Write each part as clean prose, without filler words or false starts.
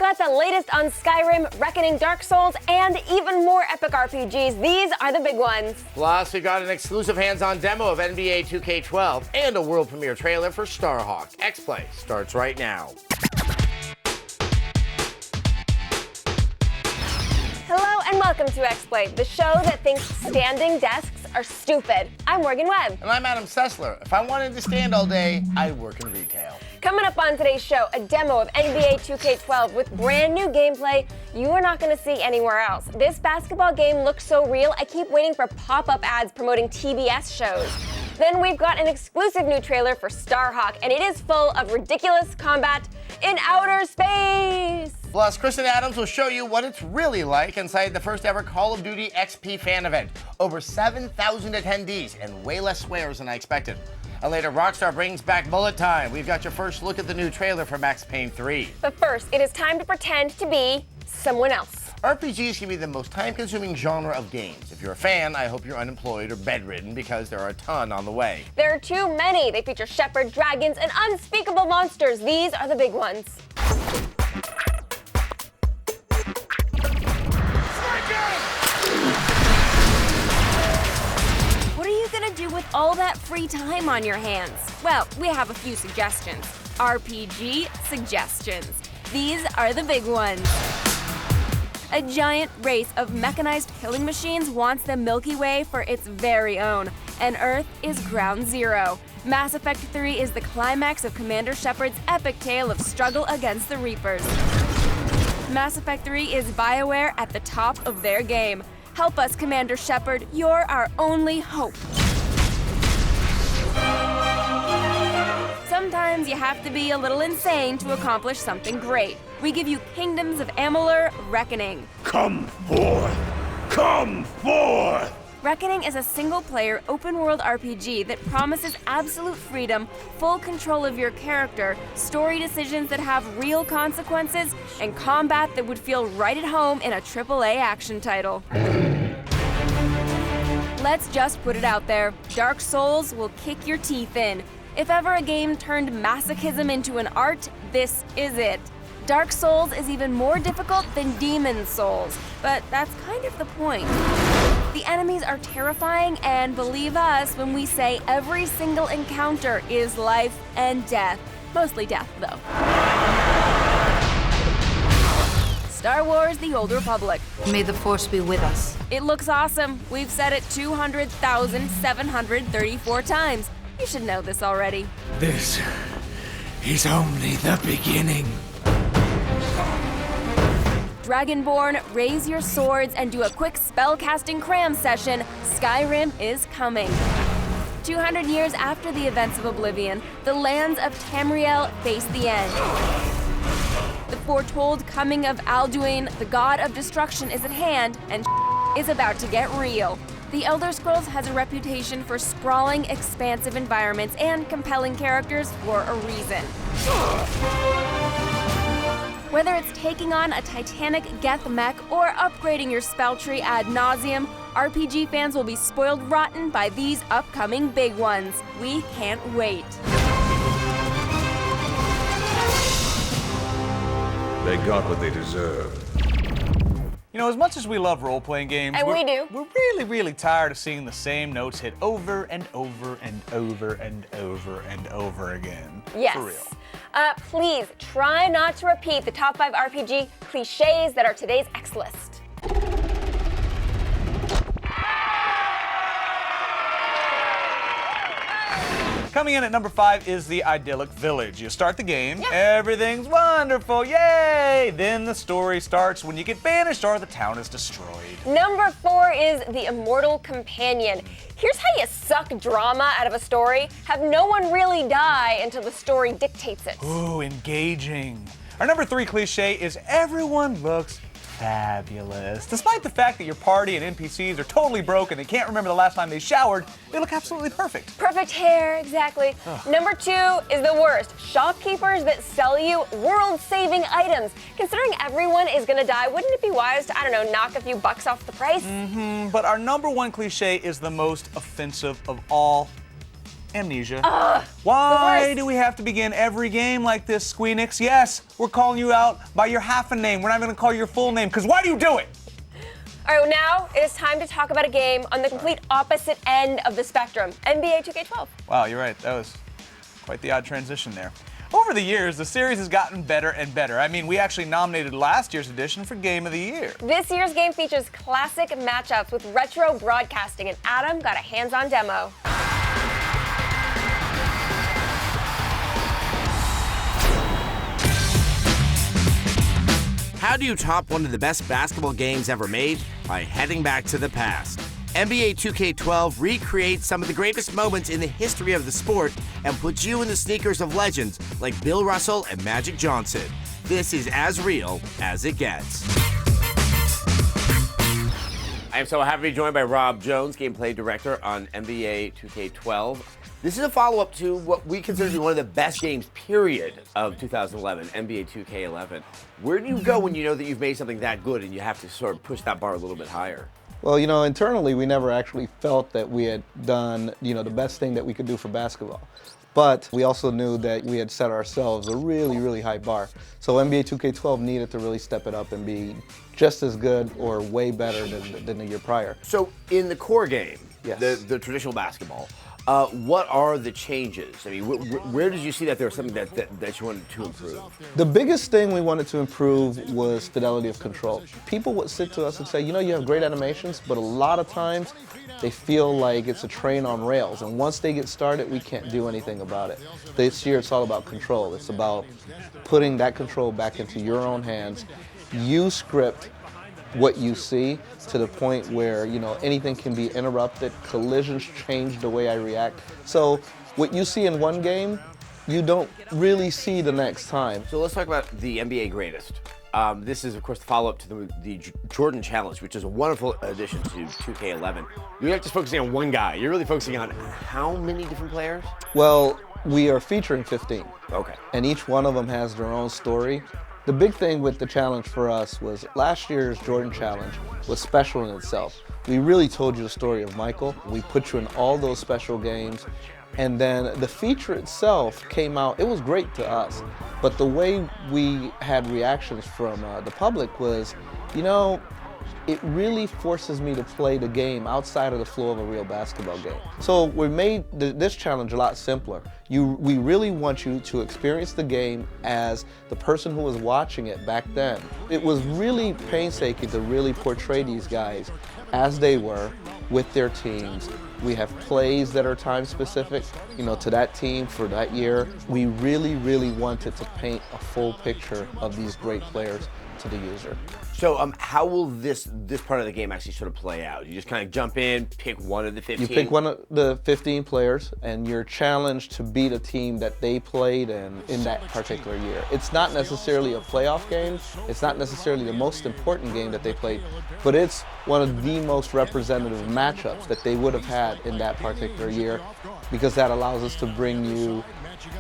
got the latest on Skyrim, Reckoning, Dark Souls, and even more epic RPGs. These are the big ones. Plus, we got an exclusive hands-on demo of NBA 2K12 and a world premiere trailer for Starhawk. X-Play starts right now. Hello and welcome to X-Play, the show that thinks standing desks are stupid. I'm Morgan Webb. And I'm Adam Sessler. If I wanted to stand all day, I'd work in retail. Coming up on today's show, a demo of NBA 2K12 with brand new gameplay you are not going to see anywhere else. This basketball game looks so real, I keep waiting for pop-up ads promoting TBS shows. Then we've got an exclusive new trailer for Starhawk, and it is full of ridiculous combat in outer space. Plus, Kristen Adams will show you what it's really like inside the first ever Call of Duty XP fan event. Over 7,000 attendees and way less swears than I expected. And later, Rockstar brings back Bullet Time. We've got your first look at the new trailer for Max Payne 3. But first, it is time to pretend to be someone else. RPGs can be the most time-consuming genre of games. If you're a fan, I hope you're unemployed or bedridden because there are a ton on the way. There are too many. They feature shepherds, dragons, and unspeakable monsters. These are the big ones. What are you gonna do with all that free time on your hands? Well, we have a few suggestions. RPG suggestions. These are the big ones. A giant race of mechanized killing machines wants the Milky Way for its very own, and Earth is ground zero. Mass Effect 3 is the climax of Commander Shepard's epic tale of struggle against the Reapers. Mass Effect 3 is BioWare at the top of their game. Help us, Commander Shepard. You're our only hope. Sometimes you have to be a little insane to accomplish something great. We give you Kingdoms of Amalur: Reckoning. Come forth! Come forth! Reckoning is a single-player, open-world RPG that promises absolute freedom, full control of your character, story decisions that have real consequences, and combat that would feel right at home in a AAA action title. Let's just put it out there. Dark Souls will kick your teeth in. If ever a game turned masochism into an art, this is it. Dark Souls is even more difficult than Demon Souls, but that's kind of the point. The enemies are terrifying, and believe us when we say every single encounter is life and death. Mostly death, though. Star Wars: The Old Republic. May the Force be with us. It looks awesome. We've said it 200,734 times. You should know this already. This is only the beginning. Dragonborn, raise your swords and do a quick spellcasting cram session. Skyrim is coming. 200 years after the events of Oblivion, the lands of Tamriel face the end. The foretold coming of Alduin, the god of destruction, is at hand, and is about to get real. The Elder Scrolls has a reputation for sprawling, expansive environments and compelling characters for a reason. Whether it's taking on a titanic Geth mech or upgrading your spell tree ad nauseum, RPG fans will be spoiled rotten by these upcoming big ones. We can't wait. They got what they deserved. You know, as much as we love role-playing games, And we do. We're really, really tired of seeing the same notes hit over and over and over and over and over again. Yes. For real. Please try not to repeat the top 5 RPG cliches that are today's X list. Coming in at number 5 is the idyllic village. You start the game, everything's wonderful, yay! Then the story starts when you get banished or the town is destroyed. Number 4 is the immortal companion. Here's how you suck drama out of a story. Have no one really die until the story dictates it. Ooh, engaging. Our number 3 cliche is everyone looks fabulous. Despite the fact that your party and NPCs are totally broke and they can't remember the last time they showered, they look absolutely perfect. Perfect hair, exactly. Number 2 is the worst. Shopkeepers that sell you world-saving items. Considering everyone is gonna die, wouldn't it be wise to, I don't know, knock a few bucks off the price? But our number 1 cliche is the most offensive of all. amnesia. Why do we have to begin every game like this, Squeenix? Yes, we're calling you out by your half a name. We're not going to call you your full name, because why do you do it? All right, well, now it is time to talk about a game on the complete opposite end of the spectrum, NBA 2K12. Wow, you're right. That was quite the odd transition there. Over the years, the series has gotten better and better. I mean, we actually nominated last year's edition for Game of the Year. This year's game features classic matchups with retro broadcasting, and Adam got a hands-on demo. How do you top one of the best basketball games ever made? By heading back to the past. NBA 2K12 recreates some of the greatest moments in the history of the sport and puts you in the sneakers of legends like Bill Russell and Magic Johnson. This is as real as it gets. I am so happy to be joined by Rob Jones, gameplay director on NBA 2K12. This is a follow-up to what we consider to be one of the best games, period, of 2011, NBA 2K11. Where do you go when you know that you've made something that good and you have to sort of push that bar a little bit higher? Well, you know, internally, we never actually felt that we had done, you know, the best thing that we could do for basketball. But we also knew that we had set ourselves a really, really high bar. So NBA 2K12 needed to really step it up and be just as good or way better than the year prior. So in the core game, Yes. the traditional basketball, what are the changes? I mean, where did you see that there was something that you wanted to improve? The biggest thing we wanted to improve was fidelity of control. People would sit to us and say, you know, you have great animations, but a lot of times they feel like it's a train on rails. And once they get started, we can't do anything about it. This year, it's all about control. It's about putting that control back into your own hands. You script what you see to the point where, you know, anything can be interrupted, collisions change the way I react. So what you see in one game, you don't really see the next time. So let's talk about the NBA Greatest. This is, of course, the follow-up to the Jordan Challenge, which is a wonderful addition to 2K11. You're not just focusing on one guy. You're really focusing on how many different players? Well, we are featuring 15. Okay. And each one of them has their own story. The big thing with the challenge for us was last year's Jordan Challenge was special in itself. We really told you the story of Michael. We put you in all those special games. And then the feature itself came out, it was great to us. But the way we had reactions from the public was, you know, it really forces me to play the game outside of the flow of a real basketball game. So we made this challenge a lot simpler. We really want you to experience the game as the person who was watching it back then. It was really painstaking to really portray these guys as they were with their teams. We have plays that are time specific, you know, to that team for that year. We really, really wanted to paint a full picture of these great players to the user. So how will this part of the game actually sort of play out? You just kind of jump in, pick one of the 15? You pick one of the 15 players, and you're challenged to beat a team that they played in that particular year. It's not necessarily a playoff game. It's not necessarily the most important game that they played, but it's one of the most representative matchups that they would have had in that particular year, because that allows us to bring you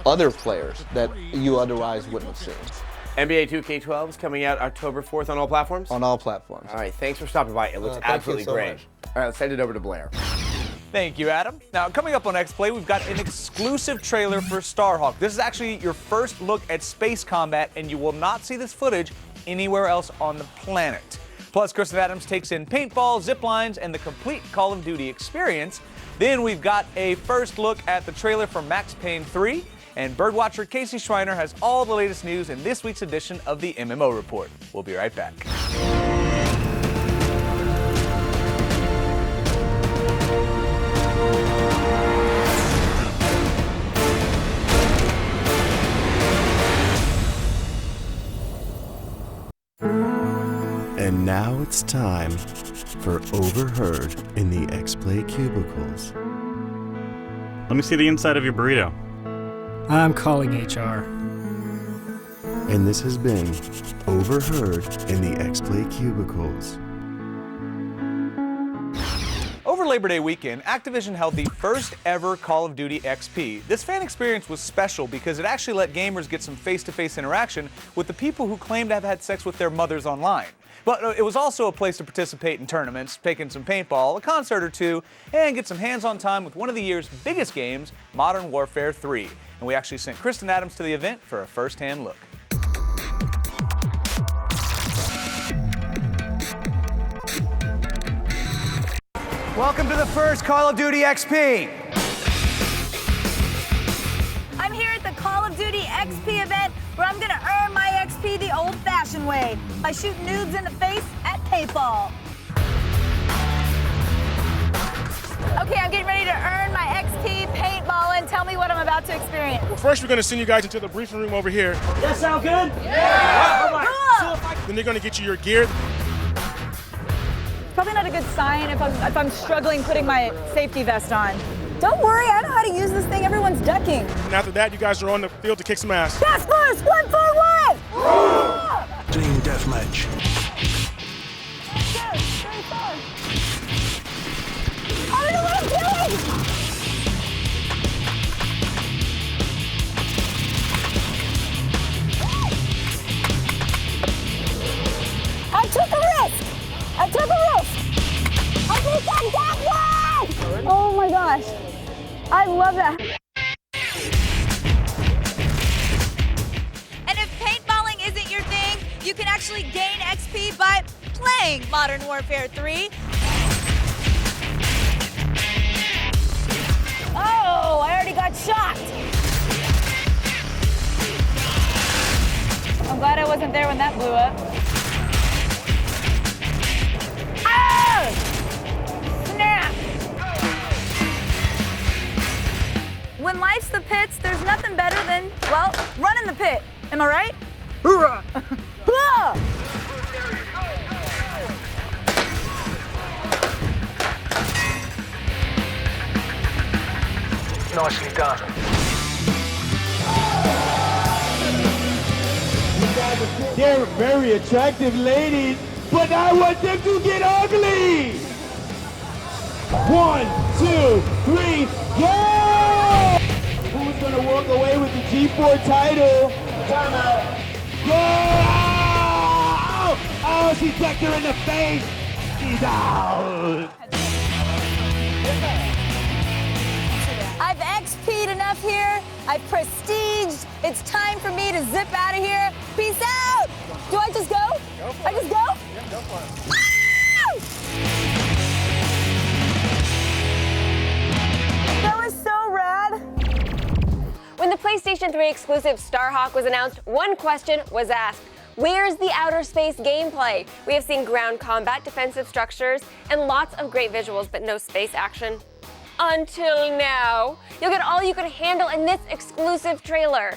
other players that you otherwise wouldn't have seen. NBA 2K12 is coming out October 4th on all platforms? On all platforms. All right, thanks for stopping by. It looks absolutely so great. much. All right, let's send it over to Blair. Thank you, Adam. Now, coming up on X-Play, we've got an exclusive trailer for Starhawk. This is actually your first look at space combat, and you will not see this footage anywhere else on the planet. Plus, Kristen Adams takes in paintball, zip lines, and the complete Call of Duty experience. Then we've got a first look at the trailer for Max Payne 3. And birdwatcher Casey Schreiner has all the latest news in this week's edition of the MMO Report. We'll be right back. And now it's time for Overheard in the X-Play Cubicles. Let me see the inside of your burrito. I'm calling HR. And this has been Overheard in the X-Play Cubicles. Over Labor Day weekend, Activision held the first ever Call of Duty XP. This fan experience was special because it actually let gamers get some face-to-face interaction with the people who claim to have had sex with their mothers online. But it was also a place to participate in tournaments, take in some paintball, a concert or two, and get some hands-on time with one of the year's biggest games, Modern Warfare 3. And we actually sent Kristen Adams to the event for a first-hand look. Welcome to the first Call of Duty XP. I'm here at the Call of Duty XP event where I'm gonna earn my XP the old-fashioned way by shooting noobs in the face at paintball. Okay, I'm getting ready to earn my XP paintball and tell me what I'm about to experience. Well, first we're gonna send you guys into the briefing room over here. That sound good? Yeah! Cool. Then they're gonna get you your gear. Probably not a good sign if I'm struggling putting my safety vest on. Don't worry, I know how to use this thing. Everyone's ducking. And after that, you guys are on the field to kick some ass. Fast first, 1 for 1! Team deathmatch. I don't know what I'm doing! I took a risk! I think I got one! Oh my gosh. I love that. And if paintballing isn't your thing, you can actually gain XP by playing Modern Warfare 3. Oh, I already got shocked. I'm glad I wasn't there when that blew up. Snap! When life's the pits, there's nothing better than, well, running the pit. Am I right? Hoorah! Hoorah! Nicely done. They're very attractive ladies, but I want them to get ugly! 1, 2, 3, go! Who's gonna walk away with the G4 title? Time out. Go! Oh, she decked her in the face! She's out! I've XP'd enough here. I've prestiged. It's time for me to zip out of here. Peace out! Do I just go? I just go? Yeah, go for it. Woo! That was so rad. When the PlayStation 3 exclusive Starhawk was announced, one question was asked: where's the outer space gameplay? We have seen ground combat, defensive structures, and lots of great visuals, but no space action. Until now. You'll get all you can handle in this exclusive trailer.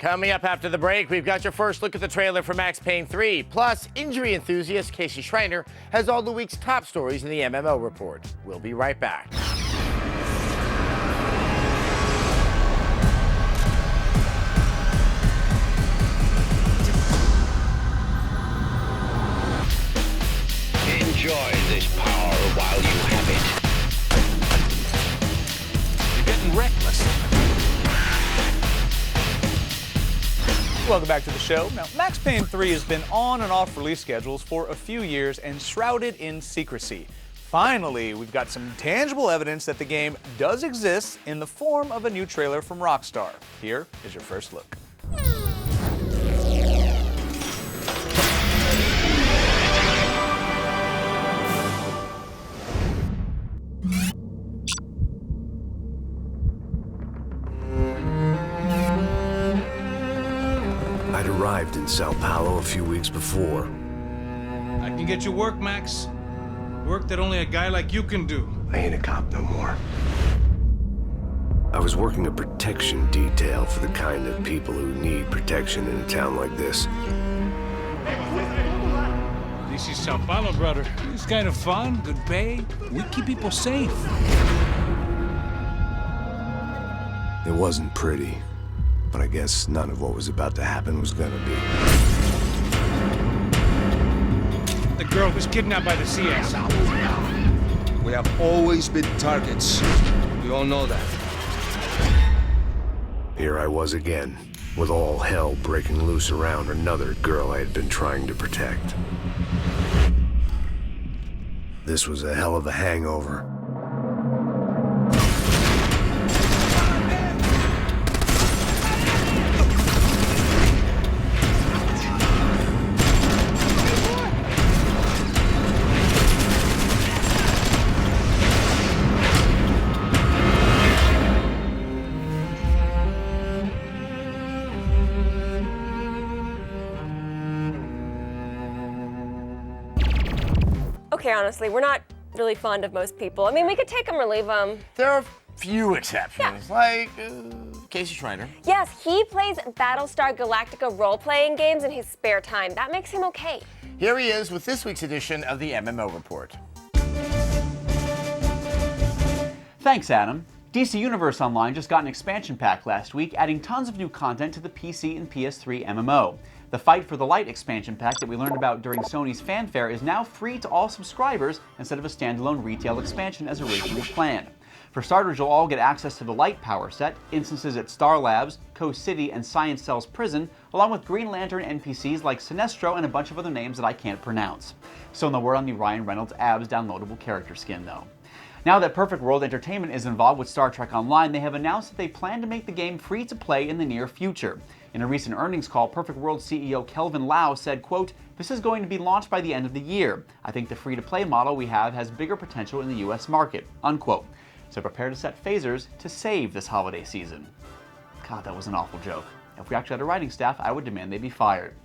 Coming up after the break, we've got your first look at the trailer for Max Payne 3. Plus, injury enthusiast Casey Schreiner has all the week's top stories in the MMO report. We'll be right back. Enjoy this power while you have it. You're getting reckless. Welcome back to the show. Now, Max Payne 3 has been on and off release schedules for a few years and shrouded in secrecy. Finally, we've got some tangible evidence that the game does exist in the form of a new trailer from Rockstar. Here is your first look. I'd arrived in Sao Paulo a few weeks before. I can get you work, Max. Work that only a guy like you can do. I ain't a cop no more. I was working a protection detail for the kind of people who need protection in a town like this. This is Sao Paulo, brother. It's kind of fun, good pay. We keep people safe. It wasn't pretty, but I guess none of what was about to happen was gonna be. The girl was kidnapped by the CS. We have always been targets. We all know that. Here I was again, with all hell breaking loose around another girl I had been trying to protect. This was a hell of a hangover. Okay, honestly, we're not really fond of most people. I mean, we could take them or leave them. There are a few exceptions, like Casey Schreiner. Yes, he plays Battlestar Galactica role-playing games in his spare time. That makes him okay. Here he is with this week's edition of the MMO Report. Thanks, Adam. DC Universe Online just got an expansion pack last week, adding tons of new content to the PC and PS3 MMO. The Fight for the Light expansion pack that we learned about during Sony's fanfare is now free to all subscribers instead of a standalone retail expansion as originally planned. For starters, you'll all get access to the Light power set, instances at Star Labs, Coast City, and Science Cell's prison, along with Green Lantern NPCs like Sinestro and a bunch of other names that I can't pronounce. Still no word on the Ryan Reynolds Abs downloadable character skin, though. Now that Perfect World Entertainment is involved with Star Trek Online, they have announced that they plan to make the game free to play in the near future. In a recent earnings call, Perfect World CEO Kelvin Lau said, quote, "This is going to be launched by the end of the year. I think the free-to-play model we have has bigger potential in the US market," unquote. So prepare to set phasers to save this holiday season. God, that was an awful joke. If we actually had a writing staff, I would demand they be fired.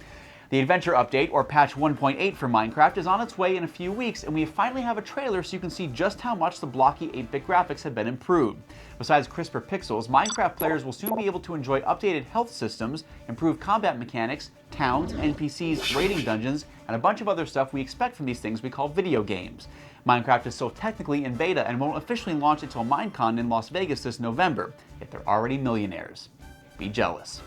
The Adventure Update, or Patch 1.8 for Minecraft, is on its way in a few weeks, and we finally have a trailer so you can see just how much the blocky 8-bit graphics have been improved. Besides crisper pixels, Minecraft players will soon be able to enjoy updated health systems, improved combat mechanics, towns, NPCs, raiding dungeons, and a bunch of other stuff we expect from these things we call video games. Minecraft is still technically in beta and won't officially launch until Minecon in Las Vegas this November, yet they're already millionaires. Be jealous.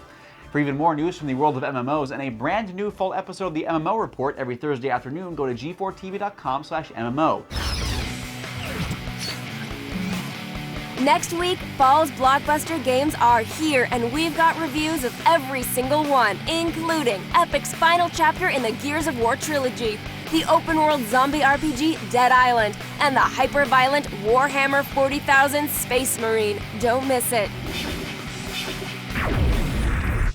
For even more news from the world of MMOs and a brand new full episode of the MMO Report every Thursday afternoon, go to g4tv.com/MMO. Next week, fall's blockbuster games are here, and we've got reviews of every single one, including Epic's final chapter in the Gears of War trilogy, the open-world zombie RPG Dead Island, and the hyper-violent Warhammer 40,000 Space Marine. Don't miss it.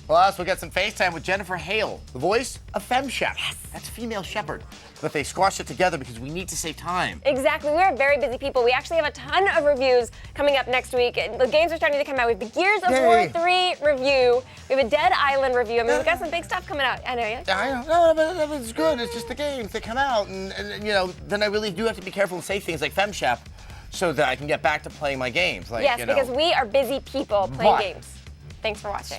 Plus, we'll get some FaceTime with Jennifer Hale, the voice of FemShep. Yes. That's female shepherd. But they squashed it together because we need to save time. Exactly. We're very busy people. We actually have a ton of reviews coming up next week. The games are starting to come out. We have the Gears of War 3 review. We have a Dead Island review. I mean, we've got some big stuff coming out. I know, yeah? I know. No, but it's good. It's just the games that come out. And, you know, then I really do have to be careful and say things like FemShep so that I can get back to playing my games. Like, yes, because we are busy people playing games. Thanks for watching.